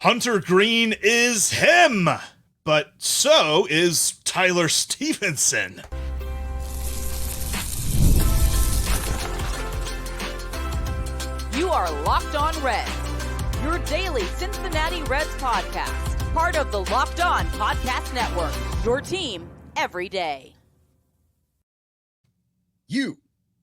Hunter Greene is him, but so is Tyler Stephenson. You are Locked On Reds, your daily Cincinnati Reds podcast, part of the Locked On Podcast Network, your team every day. You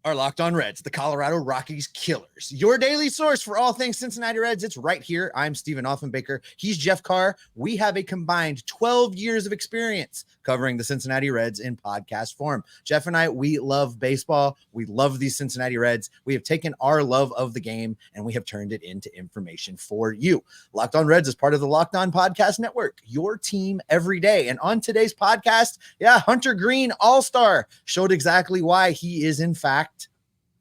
are Locked On Reds, the Colorado Rockies killers. Your daily source for all things Cincinnati Reds. It's right here. I'm Stephen Offenbaker. He's Jeff Carr. We have a combined 12 years of experience covering the Cincinnati Reds in podcast form. Jeff and I, we love baseball. We love these Cincinnati Reds. We have taken our love of the game and we have turned it into information for you. Locked On Reds is part of the Locked On Podcast Network, your team every day. And on today's podcast, Hunter Greene, all-star, showed exactly why he is, in fact,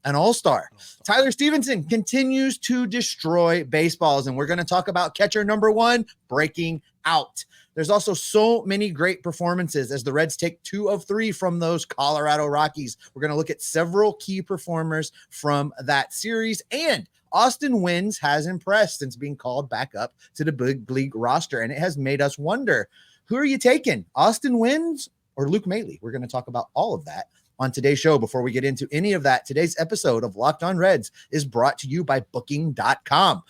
an all-star. Tyler Stevenson continues to destroy baseballs, and we're going to talk about catcher number one breaking out. There's also so many great performances as the Reds take 2 of 3 from those Colorado Rockies. We're going to look at several key performers from that series, and Austin Wynns has impressed since being called back up to the big league roster, and it has made us wonder, who are you taking, Austin Wynns or Luke Maile? We're going to talk about all of that on today's show. Before we get into any of that, today's episode of Locked On Reds is brought to you by Booking.com.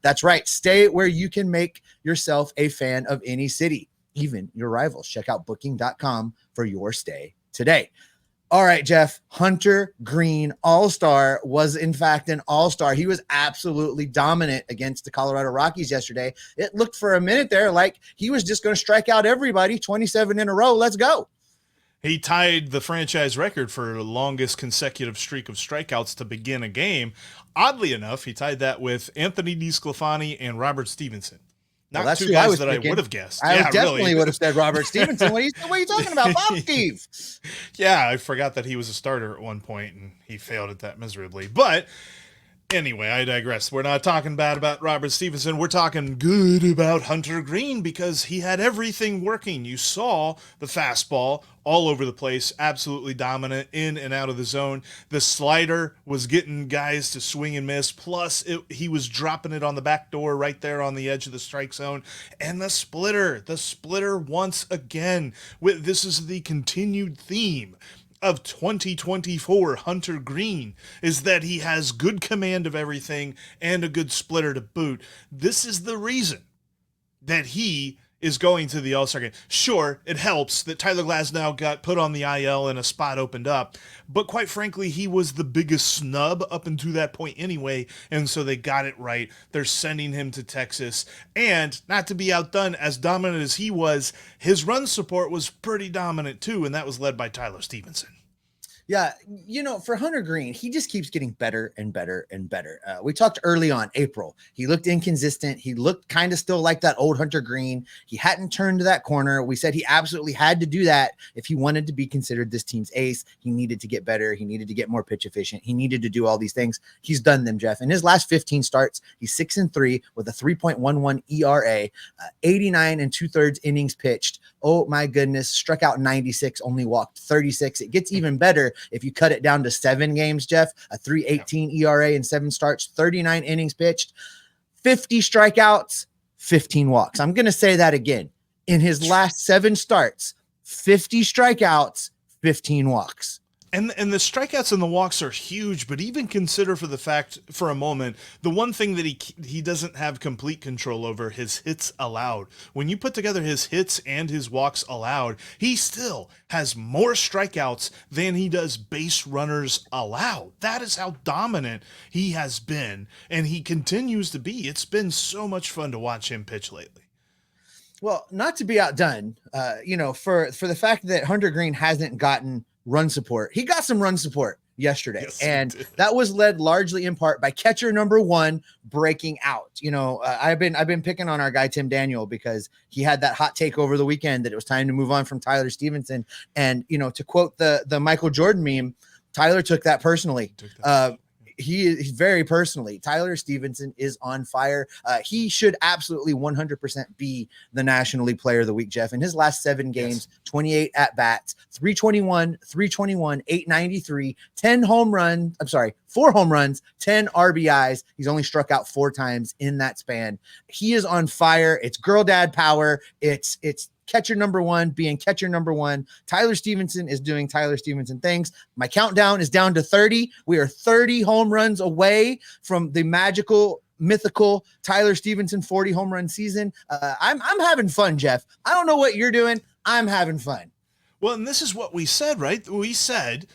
That's right. Stay where you can make yourself a fan of any city, even your rivals. Check out Booking.com for your stay today. All right, Jeff, Hunter Greene, all-star, was in fact an all-star. He was absolutely dominant against the Colorado Rockies yesterday. It looked for a minute there like he was just going to strike out everybody, 27 in a row. Let's go. He tied the franchise record for the longest consecutive streak of strikeouts to begin a game. Oddly enough, he tied that with Anthony DeSclafani and Robert Stevenson. Not two guys that I would have guessed. I definitely would have said Robert Stevenson. What are you talking about, Bob Steve? Yeah, I forgot that he was a starter at one point, and he failed at that miserably. But anyway, I digress. We're not talking bad about Robert Stevenson. We're talking good about Hunter Greene because he had everything working. You saw the fastball all over the place, absolutely dominant in and out of the zone. The slider was getting guys to swing and miss. Plus, he was dropping it on the back door right there on the edge of the strike zone. And the splitter once again. This is the continued theme of 2024 Hunter Greene, is that he has good command of everything and a good splitter to boot. This is the reason that he is going to the All-Star game. Sure, it helps that Tyler Glasnow got put on the IL and a spot opened up, but quite frankly, he was the biggest snub up until that point anyway, and so they got it right. They're sending him to Texas, and not to be outdone, as dominant as he was, his run support was pretty dominant too, and that was led by Tyler Stephenson. Yeah, for Hunter Greene, he just keeps getting better and better and better. We talked early on, April. He looked inconsistent. He looked kind of still like that old Hunter Greene. He hadn't turned to that corner. We said he absolutely had to do that if he wanted to be considered this team's ace. He needed to get better. He needed to get more pitch efficient. He needed to do all these things. He's done them, Jeff. In his last 15 starts, he's 6-3 with a 3.11 ERA, 89 2/3 innings pitched. Oh my goodness, struck out 96, only walked 36. It gets even better if you cut it down to 7 games, Jeff, a 3.18 ERA in 7 starts, 39 innings pitched, 50 strikeouts, 15 walks. I'm going to say that again. In his last 7 starts, 50 strikeouts, 15 walks. And the strikeouts and the walks are huge, but even consider for a moment, the one thing that he doesn't have complete control over, his hits allowed. When you put together his hits and his walks allowed, he still has more strikeouts than he does base runners allowed. That is how dominant he has been, and he continues to be. It's been so much fun to watch him pitch lately. Well, not to be outdone, for the fact that Hunter Greene hasn't gotten run support. He got some run support yesterday, yes, and that was led largely in part by catcher number one breaking out. I've been picking on our guy Tim Daniel because he had that hot take over the weekend that it was time to move on from Tyler Stephenson. And to quote the Michael Jordan meme, Tyler took that personally. he's very personally, Tyler Stephenson is on fire. He should absolutely 100% be the National League Player of the Week, Jeff. In his last 7 games, 28 at bats, 321, 893, 4 home runs, 10 RBIs. He's only struck out 4 times in that span. He is on fire. It's girl dad power. It's catcher number 1 being catcher number 1. Tyler Stephenson is doing Tyler Stephenson things. My countdown is down to 30. We are 30 home runs away from the magical, mythical Tyler Stephenson 40 home run season. I'm having fun, Jeff. I don't know what you're doing. I'm having fun. Well, and this is what we said, right? We said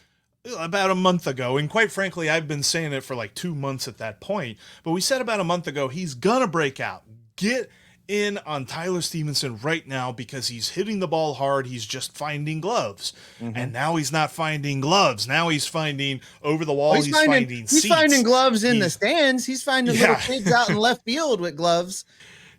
about a month ago, and quite frankly, I've been saying it for like 2 months at that point, but we said about a month ago, he's gonna break out. Get in on Tyler Stephenson right now because he's hitting the ball hard. He's just finding gloves. And now he's not finding gloves. Now he's finding over the wall. He's finding seats. He's finding gloves in the stands. He's finding little kids out in left field with gloves.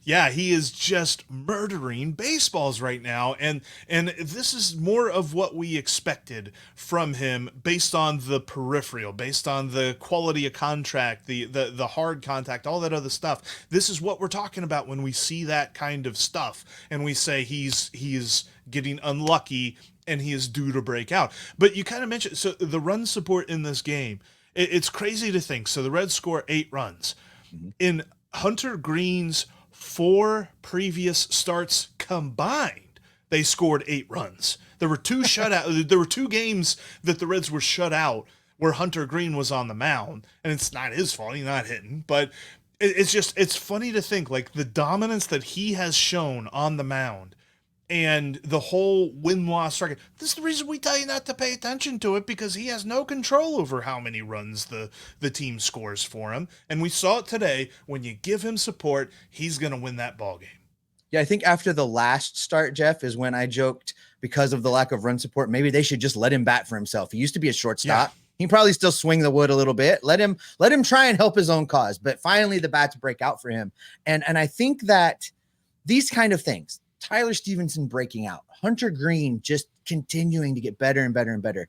Yeah, he is just murdering baseballs right now, and this is more of what we expected from him based on the peripheral, based on the quality of contract, the hard contact, all that other stuff. This is what we're talking about when we see that kind of stuff, and we say he's getting unlucky and he is due to break out. But you kind of mentioned, so the run support in this game, it's crazy to think. So the Reds score 8 runs. In Hunter Greene's 4 previous starts combined, they scored 8 runs. There were 2 shutout. There were 2 games that the Reds were shut out where Hunter Greene was on the mound, and it's not his fault. He's not hitting, but it's funny to think like the dominance that he has shown on the mound and the whole win-loss record. This is the reason we tell you not to pay attention to it, because he has no control over how many runs the team scores for him. And we saw it today. When you give him support, he's going to win that ball game. Yeah, I think after the last start, Jeff, is when I joked because of the lack of run support, maybe they should just let him bat for himself. He used to be a shortstop. Yeah. He probably still swing the wood a little bit. Let him try and help his own cause. But finally, the bats break out for him. And I think that these kind of things, Tyler Stephenson breaking out, Hunter Greene just continuing to get better and better and better.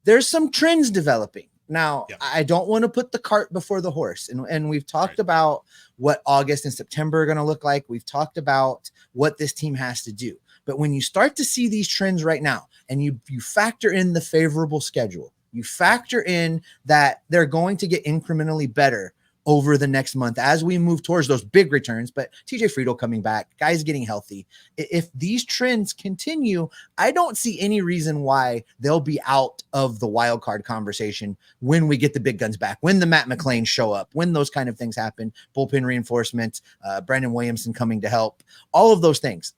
There's some trends developing. Now, I don't want to put the cart before the horse. And we've talked about what August and September are going to look like. We've talked about what this team has to do. But when you start to see these trends right now, and you factor in the favorable schedule, you factor in that they're going to get incrementally better over the next month as we move towards those big returns. But TJ Friedl coming back, guys getting healthy. If these trends continue, I don't see any reason why they'll be out of the wild card conversation when we get the big guns back, when the Matt McLain show up, when those kind of things happen, bullpen reinforcements, Brandon Williamson coming to help, all of those things.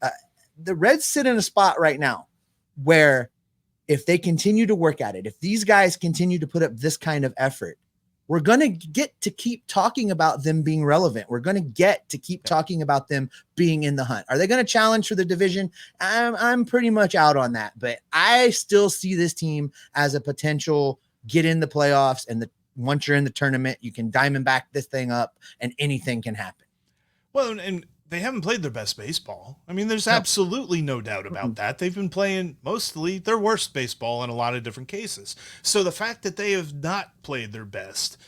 The Reds sit in a spot right now where if they continue to work at it, if these guys continue to put up this kind of effort, we're going to get to keep talking about them being relevant. We're going to get to keep talking about them being in the hunt. Are they going to challenge for the division? I'm pretty much out on that, but I still see this team as a potential get in the playoffs. And once you're in the tournament, you can diamond back this thing up and anything can happen. Well, and they haven't played their best baseball. I mean, there's absolutely no doubt about that. They've been playing mostly their worst baseball in a lot of different cases. So the fact that they have not played their best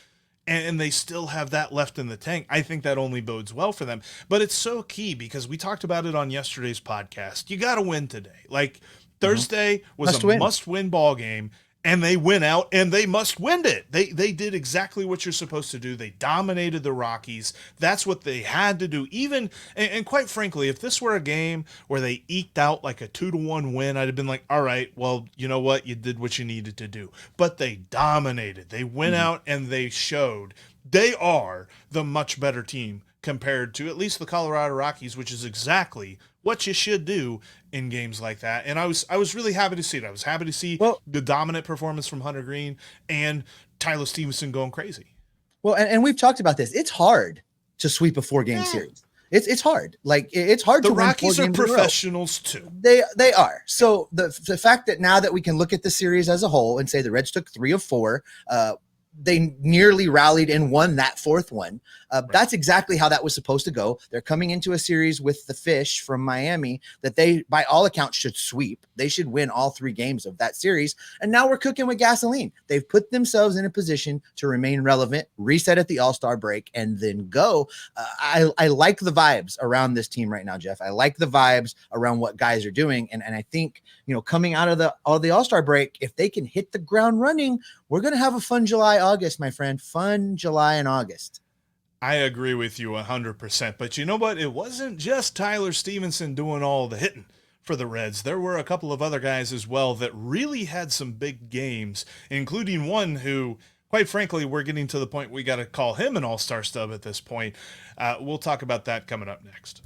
and they still have that left in the tank, I think that only bodes well for them. But it's so key because we talked about it on yesterday's podcast. You got to win today. Like Thursday was a must-win ball game. And they win out, and they must win it. They did exactly what you're supposed to do. They dominated the Rockies. That's what they had to do. Even and quite frankly, if this were a game where they eked out like a 2-1 win, I'd have been like, all right, well, you know what? You did what you needed to do. But they dominated. They went out and they showed they are the much better team compared to at least the Colorado Rockies, which is exactly what you should do in games like that. And I was really happy to see it. I was happy to see the dominant performance from Hunter Greene and Tyler Stevenson going crazy. Well, and we've talked about this. It's hard to sweep a 4-game series. It's hard. Like it's hard to win 4 games. The Rockies are professionals too. They are. So the fact that now that we can look at the series as a whole and say the Reds took 3 of 4, they nearly rallied and won that fourth one. That's exactly how that was supposed to go. They're coming into a series with the Fish from Miami that they, by all accounts, should sweep. They should win all 3 games of that series. And now we're cooking with gasoline. They've put themselves in a position to remain relevant, reset at the All-Star break, and then go. I like the vibes around this team right now, Jeff. I like the vibes around what guys are doing. And I think, coming out of the All-Star break, if they can hit the ground running, we're going to have a fun July, August, my friend. Fun July and August. I agree with you 100%. But you know what? It wasn't just Tyler Stevenson doing all the hitting for the Reds. There were a couple of other guys as well that really had some big games, including one who, quite frankly, we're getting to the point we got to call him an all-star stub at this point. We'll talk about that coming up next.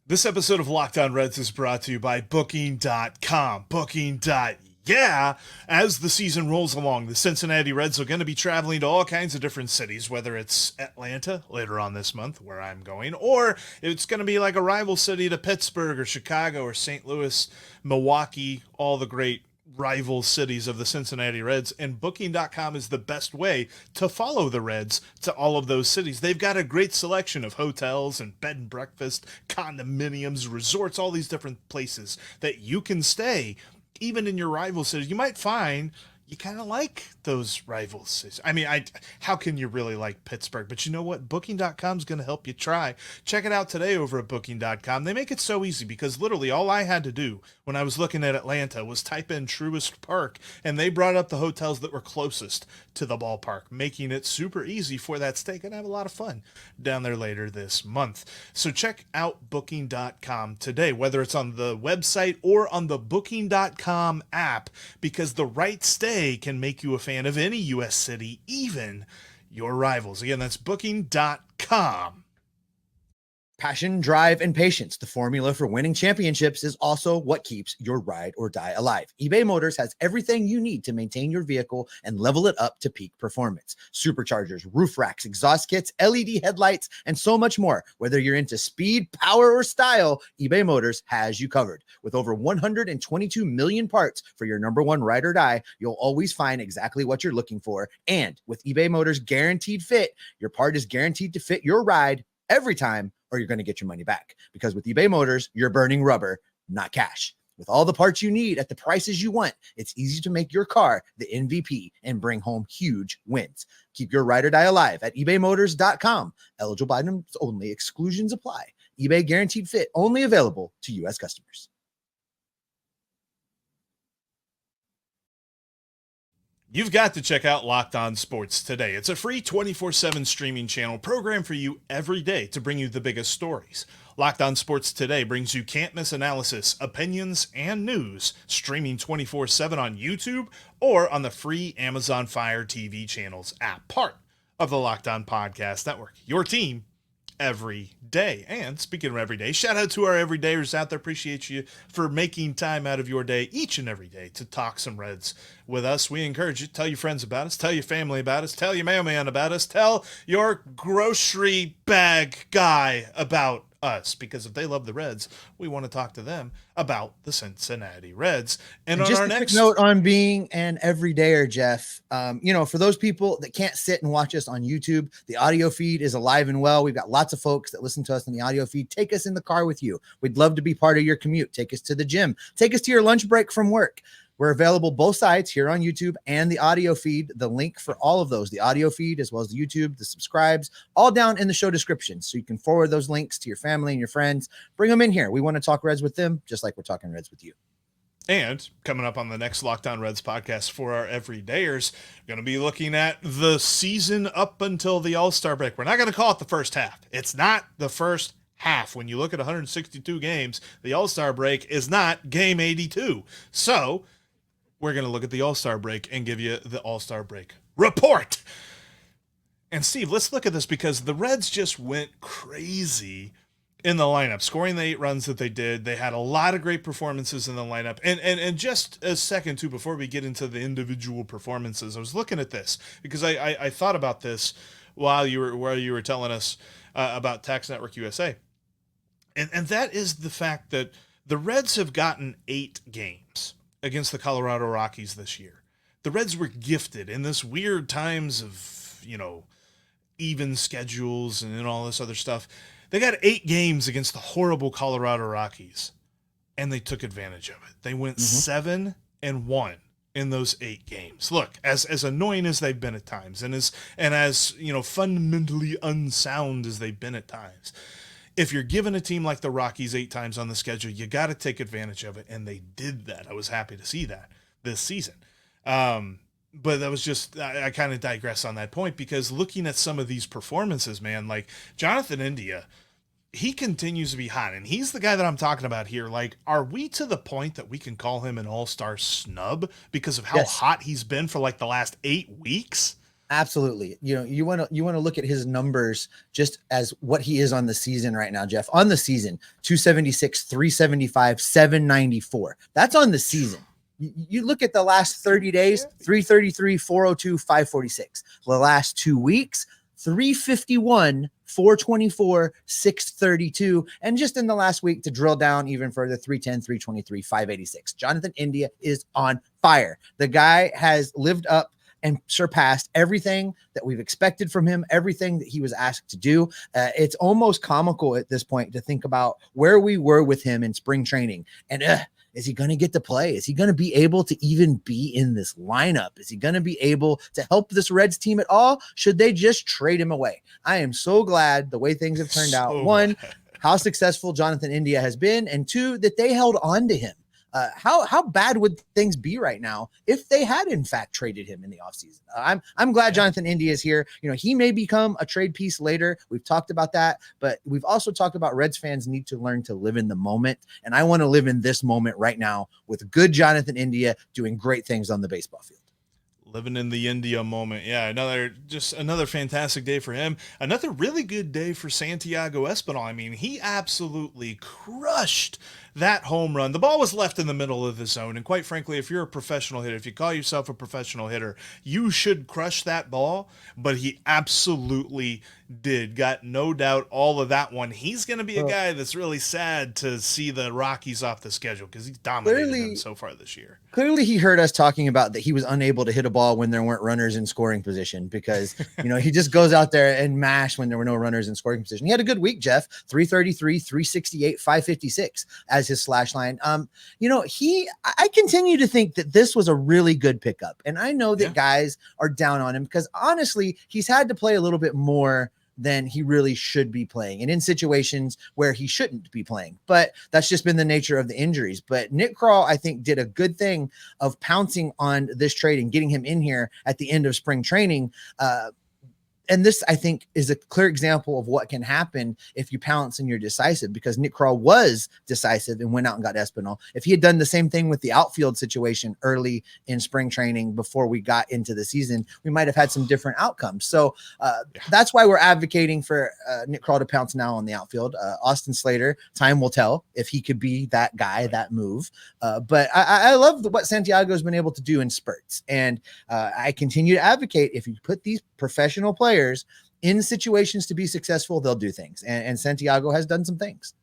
This episode of Locked On Reds is brought to you by Booking.com. Yeah, as the season rolls along, the Cincinnati Reds are going to be traveling to all kinds of different cities, whether it's Atlanta later on this month, where I'm going, or it's going to be like a rival city to Pittsburgh or Chicago or St. Louis, Milwaukee, all the great rival cities of the Cincinnati Reds, and Booking.com is the best way to follow the Reds to all of those cities. They've got a great selection of hotels and bed and breakfast, condominiums, resorts, all these different places that you can stay even in your rival cities. You might find you kind of like those rival cities. I mean, how can you really like Pittsburgh? But you know what? Booking.com is going to help you try. Check it out today over at Booking.com. They make it so easy because literally all I had to do when I was looking at Atlanta was type in Truist Park, and they brought up the hotels that were closest to the ballpark, making it super easy for that stay. Gonna have a lot of fun down there later this month. So check out Booking.com today, whether it's on the website or on the Booking.com app, because the right stay can make you a fan of any U.S. city, even your rivals. Again, that's Booking.com. Passion, drive, and patience. The formula for winning championships is also what keeps your ride or die alive. eBay Motors has everything you need to maintain your vehicle and level it up to peak performance. Superchargers, roof racks, exhaust kits, LED headlights, and so much more. Whether you're into speed, power, or style, eBay Motors has you covered. With over 122 million parts for your number one ride or die, you'll always find exactly what you're looking for. And with eBay Motors Guaranteed Fit, your part is guaranteed to fit your ride every time, or you're going to get your money back. Because with eBay Motors, you're burning rubber, not cash. With all the parts you need at the prices you want, it's easy to make your car the MVP and bring home huge wins. Keep your ride or die alive at ebaymotors.com. Eligible items only. Exclusions apply. eBay Guaranteed Fit only available to U.S. customers. You've got to check out Locked On Sports today. It's a free 24/7 streaming channel programmed for you every day to bring you the biggest stories. Locked On Sports today brings you can't-miss analysis, opinions, and news, streaming 24/7 on YouTube or on the free Amazon Fire TV channels app, part of the Locked On Podcast Network. Your team every day. And speaking of every day, shout out to our everydayers out there. Appreciate you for making time out of your day each and every day to talk some Reds with us. We encourage you to tell your friends about us, tell your family about us, tell your mailman about us, tell your grocery bag guy about us, because if they love the Reds, we want to talk to them about the Cincinnati Reds. And on just our a next quick note on being an everydayer, Jeff, for those people that can't sit and watch us on YouTube, the audio feed is alive and well. We've got lots of folks that listen to us in the audio feed. Take us in the car with you. We'd love to be part of your commute. Take us to the gym. Take us to your lunch break from work. We're available both sides here on YouTube and the audio feed. The link for all of those, the audio feed as well as the YouTube, the subscribes, all down in the show description. So you can forward those links to your family and your friends. Bring them in here. We want to talk Reds with them, just like we're talking Reds with you. And coming up on the next Locked On Reds podcast for our everydayers, going to be looking at the season up until the All-Star break. We're not going to call it the first half. It's not the first half. When you look at 162 games, the All-Star break is not game 82. So we're going to look at the All-Star break and give you the All-Star break report. And Steve, let's look at this because the Reds just went crazy in the lineup, scoring the 8 runs that they did. They had a lot of great performances in the lineup. And just a second, too, before we get into the individual performances, I was looking at this because I thought about this while you were telling us about Tax Network USA. And that is the fact that the Reds have gotten 8 games against the Colorado Rockies this year. The Reds were gifted in this weird times of, even schedules and all this other stuff. They got 8 games against the horrible Colorado Rockies, and they took advantage of it. They went 7-1 in those 8 games. Look, as annoying as they've been at times, and as fundamentally unsound as they've been at times, if you're giving a team like the Rockies 8 times on the schedule, you got to take advantage of it, and they did that. I was happy to see that this season. But that was just, I kind of digress on that point, because looking at some of these performances, man, like Jonathan India, he continues to be hot, and he's the guy that I'm talking about here. Like, are we to the point that we can call him an all-star snub because of how hot he's been for like the last 8 weeks? Absolutely. You want to look at his numbers just as what he is on the season right now, Jeff. On the season, 276, 375, 794. That's on the season. You look at the last 30 days, 333, 402, 546. The last 2 weeks, 351, 424, 632. And just in the last week, to drill down even further, 310, 323, 586. Jonathan India is on fire. The guy has lived up and surpassed everything that we've expected from him, everything that he was asked to do. It's almost comical at this point to think about where we were with him in spring training. And is he going to get to play? Is he going to be able to even be in this lineup? Is he going to be able to help this Reds team at all? Should they just trade him away? I am so glad the way things have turned out. One, how successful Jonathan India has been, and 2, that they held on to him. How bad would things be right now if they had in fact traded him in the offseason? I'm glad Jonathan India is here. He may become a trade piece later. We've talked about that, but we've also talked about Reds fans need to learn to live in the moment. And I want to live in this moment right now with good Jonathan India doing great things on the baseball field. Living in the India moment. Yeah, another fantastic day for him. Another really good day for Santiago Espinal. I mean, he absolutely crushed that home run. The ball was left in the middle of the zone, and quite frankly, if you're a professional hitter, if you call yourself a professional hitter, you should crush that ball, but he absolutely did. Got no doubt all of that one. He's going to be a guy that's really sad to see the Rockies off the schedule, because he's dominated them so far this year. Clearly, he heard us talking about that he was unable to hit a ball when there weren't runners in scoring position, because, he just goes out there and mash when there were no runners in scoring position. He had a good week, Jeff, 333, 368, 556 as his slash line. I continue to think that this was a really good pickup. And I know that guys are down on him because honestly, he's had to play a little bit more than he really should be playing, and in situations where he shouldn't be playing. But that's just been the nature of the injuries. But Nick Krall, I think, did a good thing of pouncing on this trade and getting him in here at the end of spring training. And this, I think, is a clear example of what can happen if you pounce and you're decisive, because Nick Krall was decisive and went out and got Espinal. If he had done the same thing with the outfield situation early in spring training before we got into the season, we might have had some different outcomes. So that's why we're advocating for Nick Krall to pounce now on the outfield. Austin Slater, time will tell if he could be that guy, that move. But I love what Santiago has been able to do in spurts. And I continue to advocate, if you put these professional players in situations to be successful, they'll do things. And Santiago has done some things.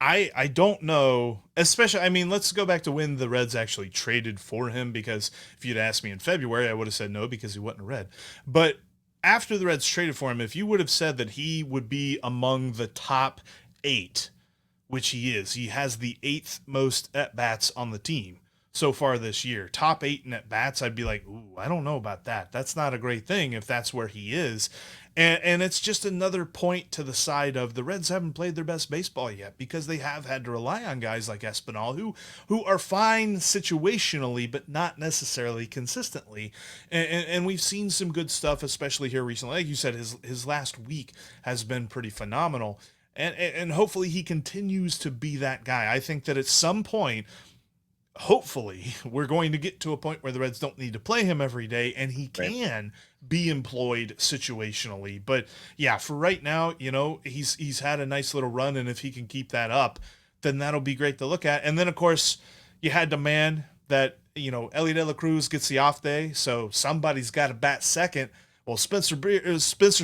I don't know, especially, I mean, let's go back to when the Reds actually traded for him, because if you'd asked me in February, I would have said no, because he wasn't a Red. But after the Reds traded for him, if you would have said that he would be among the top 8, which he is, he has the 8th most at-bats on the team so far this year, top 8 in at-bats, I'd be like, ooh, I don't know about that. That's not a great thing if that's where he is. And it's just another point to the side of the Reds haven't played their best baseball yet, because they have had to rely on guys like Espinal who are fine situationally, but not necessarily consistently. And we've seen some good stuff, especially here recently. Like you said, his last week has been pretty phenomenal. And hopefully he continues to be that guy. I think that at some point, hopefully, we're going to get to a point where the Reds don't need to play him every day, and he can be employed situationally. But yeah, for right now, he's had a nice little run, and if he can keep that up, then that'll be great to look at. And then, of course, you had demand that, Ellie De La Cruz gets the off day, so somebody's got to bat second. Well, Spencer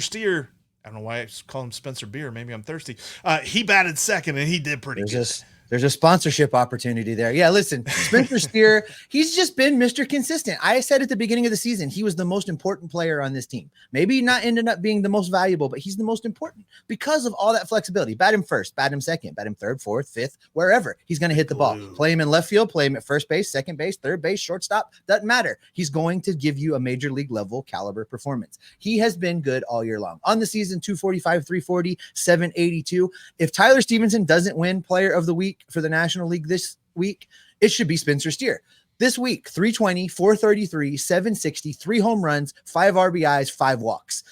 Steer, I don't know why I call him Spencer Beer. Maybe I'm thirsty. He batted second, and he did pretty good. There's a sponsorship opportunity there. Yeah, listen, Spencer Steer, he's just been Mr. Consistent. I said at the beginning of the season, he was the most important player on this team. Maybe not ended up being the most valuable, but he's the most important because of all that flexibility. Bat him first, bat him second, bat him third, fourth, fifth, wherever. He's going to hit the ball. Play him in left field, play him at first base, second base, third base, shortstop. Doesn't matter. He's going to give you a major league level caliber performance. He has been good all year long. On the season, 245, 340, 782. If Tyler Stevenson doesn't win Player of the Week for the National League this week, it should be Spencer Steer. This week, 320, 433, 760, 3 home runs, 5 RBIs, 5 walks.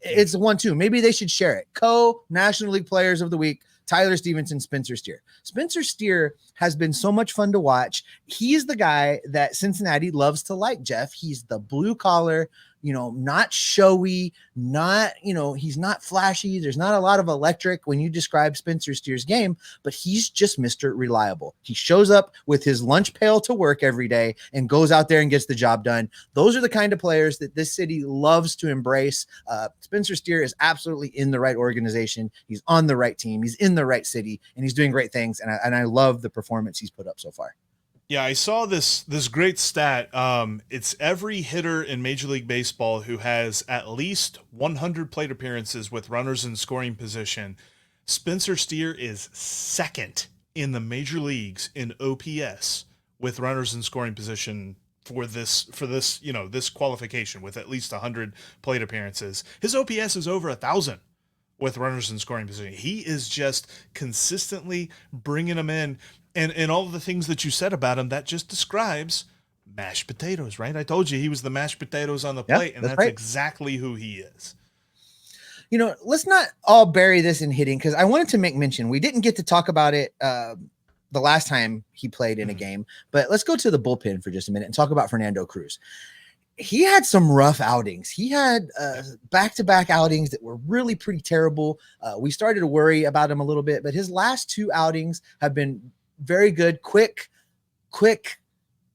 It's a 1-2. Maybe they should share it. National League Players of the Week, Tyler Stevenson, Spencer Steer. Spencer Steer has been so much fun to watch. He's the guy that Cincinnati loves to like, Jeff. He's the blue collar, not showy, he's not flashy. There's not a lot of electric when you describe Spencer Steer's game, but he's just Mr. Reliable. He shows up with his lunch pail to work every day and goes out there and gets the job done. Those are the kind of players that this city loves to embrace. Spencer Steer is absolutely in the right organization. He's on the right team. He's in the right city, and he's doing great things. And I love the performance he's put up so far. Yeah, I saw this great stat. It's every hitter in Major League Baseball who has at least 100 plate appearances with runners in scoring position. Spencer Steer is second in the major leagues in OPS with runners in scoring position for this this qualification with at least 100 plate appearances. His OPS is over 1,000 with runners in scoring position. He is just consistently bringing them in. And all of the things that you said about him, that just describes mashed potatoes, right? I told you he was the mashed potatoes on the plate, and that's right. Exactly who he is. Let's not all bury this in hitting, because I wanted to make mention. We didn't get to talk about it the last time he played in a game, but let's go to the bullpen for just a minute and talk about Fernando Cruz. He had some rough outings. He had back-to-back outings that were really pretty terrible. We started to worry about him a little bit, but his last 2 outings have been very good, quick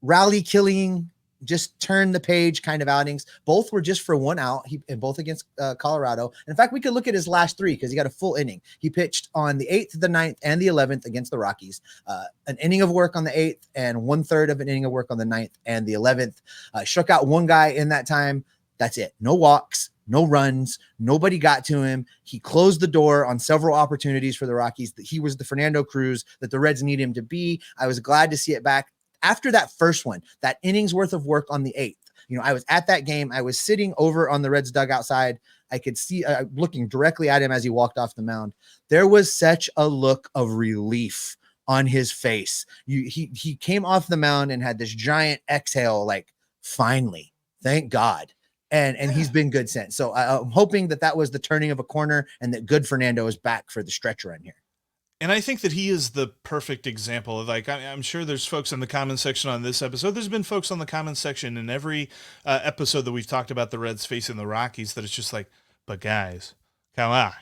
rally killing, just turn the page kind of outings. Both were just for 1 out, and both against Colorado. And in fact, we could look at his last 3 because he got a full inning. He pitched on the 8th, the 9th, and the 11th against the Rockies. An inning of work on the 8th and 1/3 of an inning of work on the 9th and the 11th. Struck out 1 guy in that time. That's it. No walks, no runs. Nobody got to him. He closed the door on several opportunities for the Rockies. He was the Fernando Cruz that the Reds need him to be. I was glad to see it back. After that first one, that inning's worth of work on the 8th, I was at that game. I was sitting over on the Reds dugout side. I could see looking directly at him as he walked off the mound. There was such a look of relief on his face. He came off the mound and had this giant exhale, like, finally, thank God. And he's been good since. So I'm hoping that was the turning of a corner and that good Fernando is back for the stretch run here. And I think that he is the perfect example of, like, I'm sure there's folks in the comment section on this episode. There's been folks on the comment section in every episode that we've talked about the Reds facing the Rockies that it's just like, but guys, come on,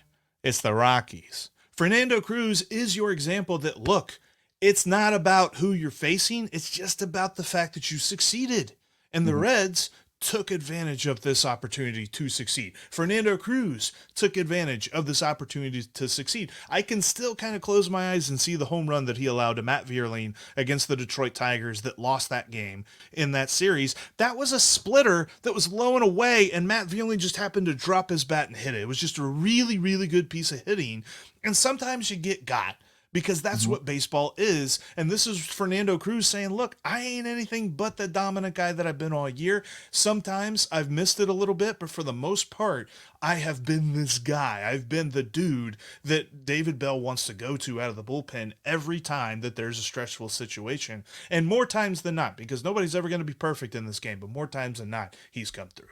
it's the Rockies. Fernando Cruz is your example that, look, it's not about who you're facing. It's just about the fact that you succeeded. And the Reds took advantage of this opportunity to succeed. Fernando Cruz took advantage of this opportunity to succeed. I can still kind of close my eyes and see the home run that he allowed to Matt Vierling against the Detroit Tigers that lost that game in that series. That was a splitter that was low and away, and Matt Vierling just happened to drop his bat and hit it. It was just a really, really good piece of hitting, and sometimes you get got. Because that's what baseball is. And this is Fernando Cruz saying, look, I ain't anything but the dominant guy that I've been all year. Sometimes I've missed it a little bit, but for the most part, I have been this guy. I've been the dude that David Bell wants to go to out of the bullpen every time that there's a stressful situation. And more times than not, because nobody's ever going to be perfect in this game, but more times than not, he's come through.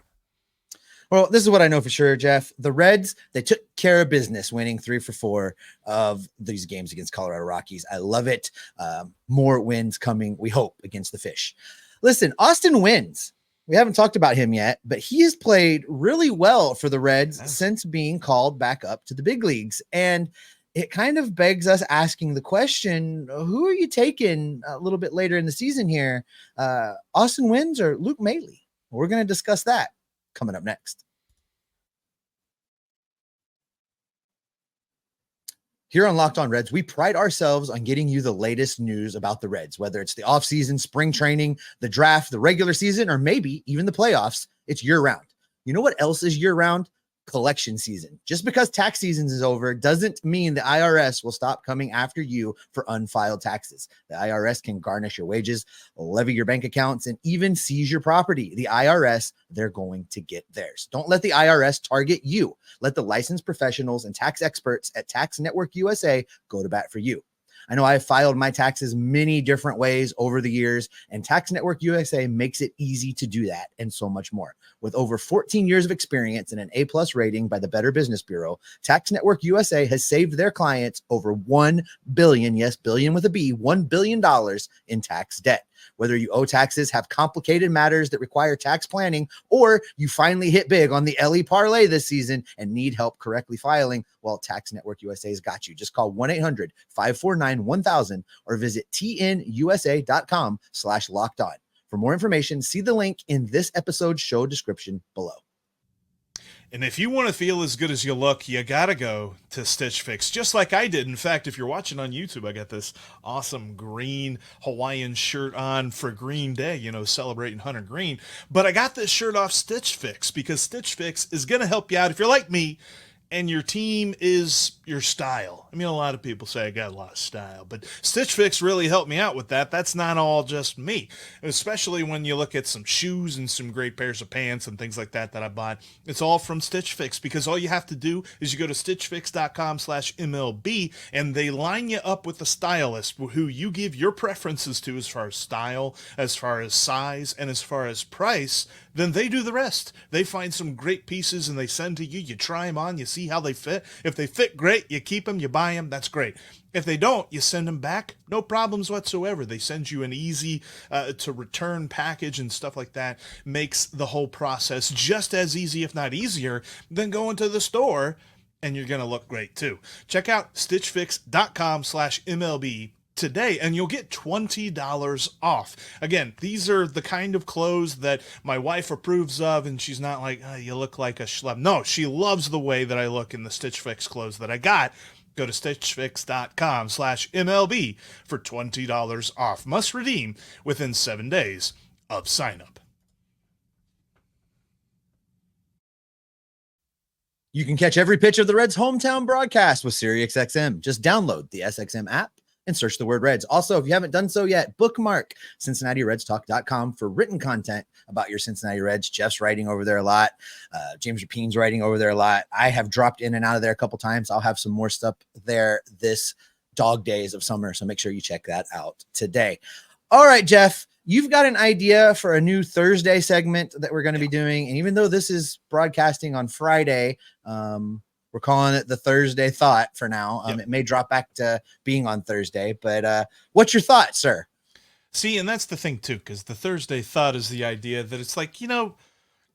Well, this is what I know for sure, Jeff. The Reds, they took care of business, winning 3 for 4 of these games against Colorado Rockies. I love it. More wins coming, we hope, against the Fish. Listen, Austin Wynns, we haven't talked about him yet, but he has played really well for the Reds since being called back up to the big leagues. And it kind of begs us asking the question, who are you taking a little bit later in the season here? Austin Wynns or Luke Maile? We're going to discuss that coming up next. Here on Locked On Reds, we pride ourselves on getting you the latest news about the Reds, whether it's the offseason, spring training, the draft, the regular season, or maybe even the playoffs. It's year-round. You know what else is year-round? Collection season. Just because tax season is over doesn't mean the IRS will stop coming after you for unfiled taxes. The IRS can garnish your wages, levy your bank accounts, and even seize your property. The IRS, they're going to get theirs. Don't let the IRS target you. Let the licensed professionals and tax experts at Tax Network USA go to bat for you. I know I've filed my taxes many different ways over the years, and Tax Network USA makes it easy to do that and so much more. With over 14 years of experience and an A+ rating by the Better Business Bureau, Tax Network USA has saved their clients over $1 billion, yes, billion with a B, $1 billion in tax debt. Whether you owe taxes, have complicated matters that require tax planning, or you finally hit big on the LE parlay this season and need help correctly filing, well, Tax Network USA's got you. Just call 1-800-549-1000 or visit tnusa.com/lockedon. For more information, see the link in this episode's show description below. And if you want to feel as good as you look, you got to go to Stitch Fix, just like I did. In fact, if you're watching on YouTube, I got this awesome green Hawaiian shirt on for Green Day, you know, celebrating Hunter Green. But I got this shirt off Stitch Fix because Stitch Fix is going to help you out if you're like me and your team is your style. I mean, a lot of people say I got a lot of style, but Stitch Fix really helped me out with that. That's not all just me, especially when you look at some shoes and some great pairs of pants and things like that I bought. It's all from Stitch Fix, because all you have to do is you go to stitchfix.com/MLB and they line you up with a stylist who you give your preferences to as far as style, as far as size, and as far as price. Then they do the rest. They find some great pieces and they send to you. You try them on, you see how they fit. If they fit great, you keep them, you buy them, that's great. If they don't, you send them back, no problems whatsoever. They send you an easy to return package and stuff like that. Makes the whole process just as easy, if not easier, than going to the store, and you're going to look great too. Check out stitchfix.com/MLB today and you'll get $20 off. Again, these are the kind of clothes that my wife approves of, and she's not like, oh, you look like a schlub. No, she loves the way that I look in the Stitch Fix clothes that I got. Go to stitchfix.com/MLB for $20 off. Must redeem within 7 days of sign up. You can catch every pitch of the Reds' hometown broadcast with SiriusXM. Just download the SXM app and search the word Reds. Also, if you haven't done so yet, bookmark CincinnatiRedsTalk.com for written content about your Cincinnati Reds. Jeff's writing over there a lot. James Rapine's writing over there a lot. I have dropped in and out of there a couple times. I'll have some more stuff there this dog days of summer, so make sure you check that out today. All right, Jeff, you've got an idea for a new Thursday segment that we're going to be doing. And even though this is broadcasting on Friday, we're calling it the Thursday Thought for now. It may drop back to being on Thursday, but what's your thought, sir? See, and that's the thing too, because the Thursday Thought is the idea that it's like, you know,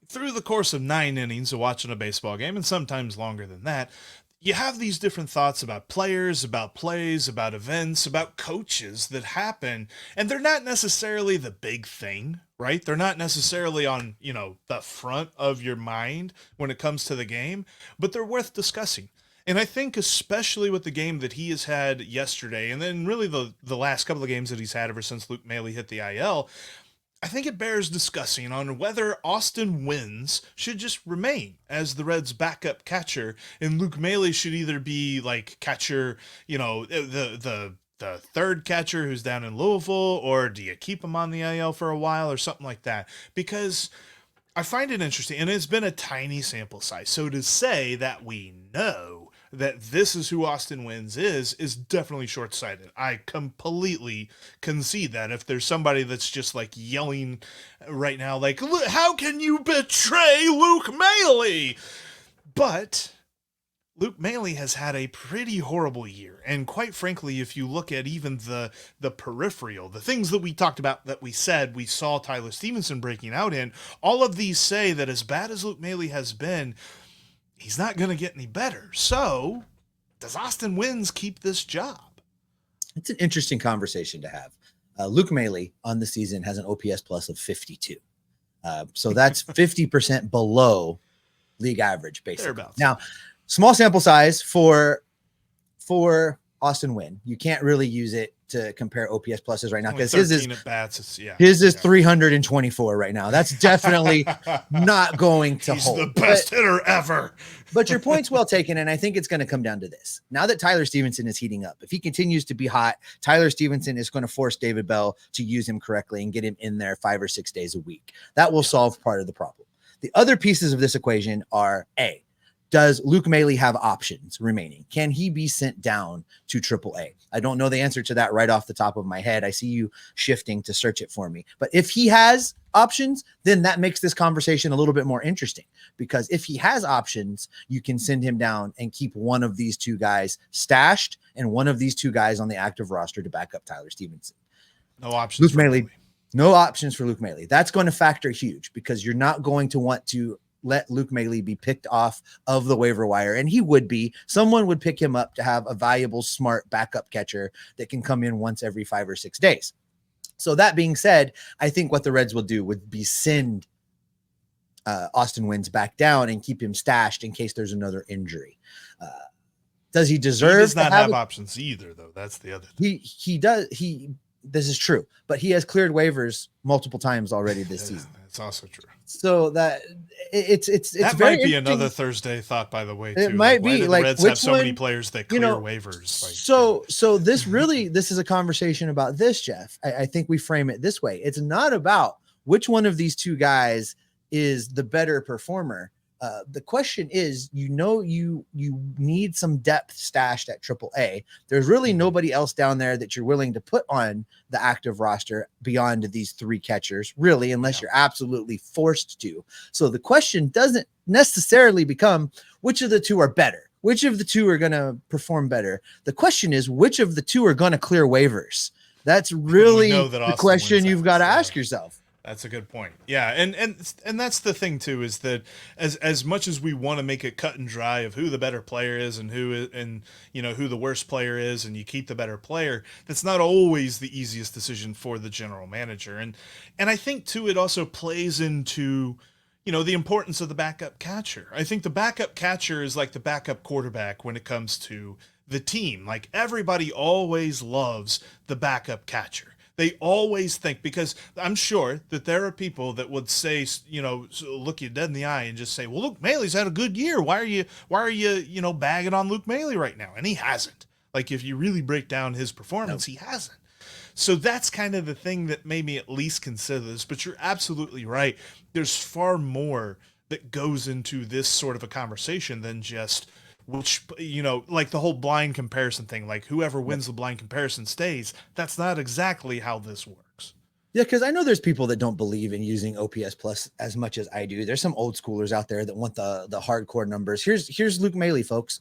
through the course of 9 innings of watching a baseball game, and sometimes longer than that, you have these different thoughts about players, about plays, about events, about coaches that happen, and they're not necessarily the big thing, right? They're not necessarily on, you know, the front of your mind when it comes to the game, but they're worth discussing. And I think especially with the game that he has had yesterday, and then really the last couple of games that he's had ever since Luke Maile hit the IL, I think it bears discussing on whether Austin Wynns should just remain as the Reds' backup catcher, and Luke Maile should either be like catcher, you know, the third catcher who's down in Louisville, or do you keep him on the IL for a while or something like that? Because I find it interesting, and it's been a tiny sample size. So to say that we know that this is who Austin Wynns is definitely short-sighted. I completely concede that. If there's somebody that's just like yelling right now, like, how can you betray Luke Maile? But Luke Maile has had a pretty horrible year. And quite frankly, if you look at even the peripheral, the things that we talked about, that we said we saw Tyler Stevenson breaking out in, all of these say that as bad as Luke Maile has been, he's not going to get any better. So does Austin Wynns keep this job? It's an interesting conversation to have. Luke Maile on the season has an OPS plus of 52. So that's 50% below league average, basically. Now, small sample size for for Austin Wynn. You can't really use it to compare OPS pluses right now because his his at bats. His is 324 right now. That's definitely not going to He's hold. the best hitter ever. But your point's well taken, and I think it's going to come down to this. Now that Tyler Stevenson is heating up, if he continues to be hot, Tyler Stevenson is going to force David Bell to use him correctly and get him in there 5 or 6 days a week. That will solve part of the problem. The other pieces of this equation are A, does Luke Maile have options remaining? Can he be sent down to AAA? I don't know the answer to that right off the top of my head. I see you shifting to search it for me. But if he has options, then that makes this conversation a little bit more interesting, because if he has options, you can send him down and keep one of these two guys stashed and one of these two guys on the active roster to back up Tyler Stevenson. No options. Luke Maile. No options for Luke Maile. That's going to factor huge, because you're not going to want to let Luke Maile be picked off of the waiver wire. And he would be. Someone would pick him up to have a valuable, smart backup catcher that can come in once every 5 or 6 days. So that being said, I think what the Reds will do would be send Austin Wynns back down and keep him stashed in case there's another injury. Does he deserve? He does not have options either, though. That's the other thing. He does. This is true, but he has cleared waivers multiple times already this season. It's also true. So that it's that very might be another Thursday thought, by the way. Too. It might be the like Reds which have so one, many players that clear waivers. So this is a conversation about this, Jeff. I think we frame it this way. It's not about which one of these two guys is the better performer. The question is, you need some depth stashed at AAA. There's really nobody else down there that you're willing to put on the active roster beyond these 3 catchers, really, unless you're absolutely forced to. So the question doesn't necessarily become which of the two are better, which of the two are going to perform better. The question is, which of the two are going to clear waivers? That's really the question you've got to ask yourself. That's a good point. Yeah, and that's the thing too, is that as much as we want to make it cut and dry of who the better player is and who the worst player is, and you keep the better player, that's not always the easiest decision for the general manager. And I think too, it also plays into the importance of the backup catcher. I think the backup catcher is like the backup quarterback when it comes to the team. Like, everybody always loves the backup catcher. They always think, because I'm sure that there are people that would say, look you dead in the eye and just say, well, Luke Maile's had a good year. Why are you bagging on Luke Maile right now? And he hasn't. Like, if you really break down his performance, he hasn't. So that's kind of the thing that made me at least consider this. But you're absolutely right. There's far more that goes into this sort of a conversation than just which, like the whole blind comparison thing, like whoever wins the blind comparison stays. That's not exactly how this works. Yeah, because I know there's people that don't believe in using OPS plus as much as I do. There's some old schoolers out there that want the hardcore numbers. Here's Luke Maile, folks.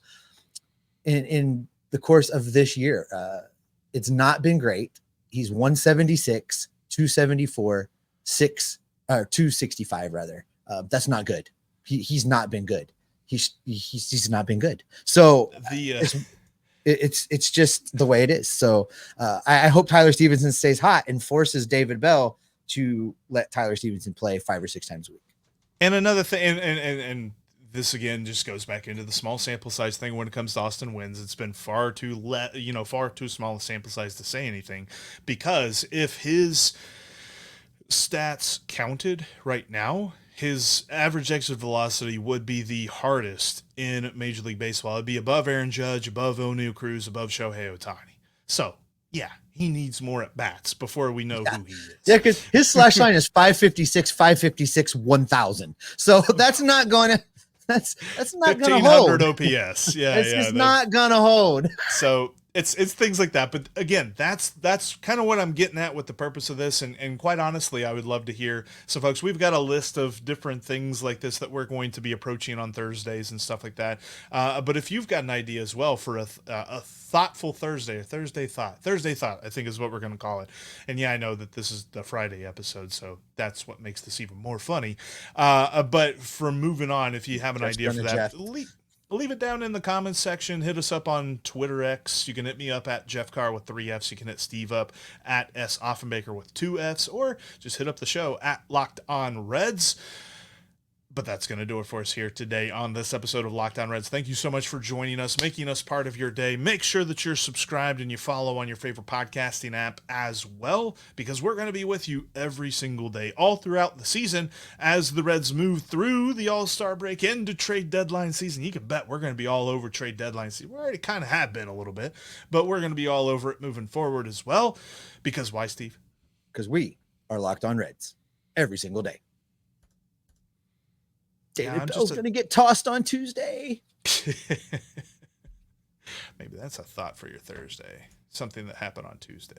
In the course of this year, it's not been great. He's 176, 274, 265 rather. That's not good. He's not been good. He's not been good. So it's just the way it is. So I hope Tyler Stevenson stays hot and forces David Bell to let Tyler Stevenson play 5 or 6 times a week. And another thing, and this again just goes back into the small sample size thing when it comes to Austin Wynns. It's been far too small a sample size to say anything, because if his stats counted right now, his average exit velocity would be the hardest in Major League Baseball. It'd be above Aaron Judge, above O'Neal Cruz, above Shohei Ohtani. So, yeah, he needs more at-bats before we know who he is. Yeah, because his slash line is 556, 1,000. So that's not going to – that's not going to hold. 1,500 OPS. Yeah, it's just not going to hold. So it's things like that. But again, that's kind of what I'm getting at with the purpose of this. And quite honestly, I would love to hear. So folks, we've got a list of different things like this that we're going to be approaching on Thursdays and stuff like that. But if you've got an idea as well for a thoughtful Thursday, Thursday thought, I think is what we're going to call it. And yeah, I know that this is the Friday episode, so that's what makes this even more funny. But from moving on, if you have an idea for that, leave it down in the comments section. Hit us up on Twitter X. You can hit me up at Jeff Carr with 3 Fs. You can hit Steve up at S Offenbaker with 2 Fs, or just hit up the show at Locked On Reds. But that's going to do it for us here today on this episode of Locked On Reds. Thank you so much for joining us, making us part of your day. Make sure that you're subscribed and you follow on your favorite podcasting app as well, because we're going to be with you every single day, all throughout the season, as the Reds move through the All-Star break into trade deadline season. You can bet we're going to be all over trade deadline season. We already kind of have been a little bit, but we're going to be all over it moving forward as well. Because why, Steve? Because we are Locked On Reds every single day. David Bell's going to get tossed on Tuesday. Maybe that's a thought for your Thursday. Something that happened on Tuesday.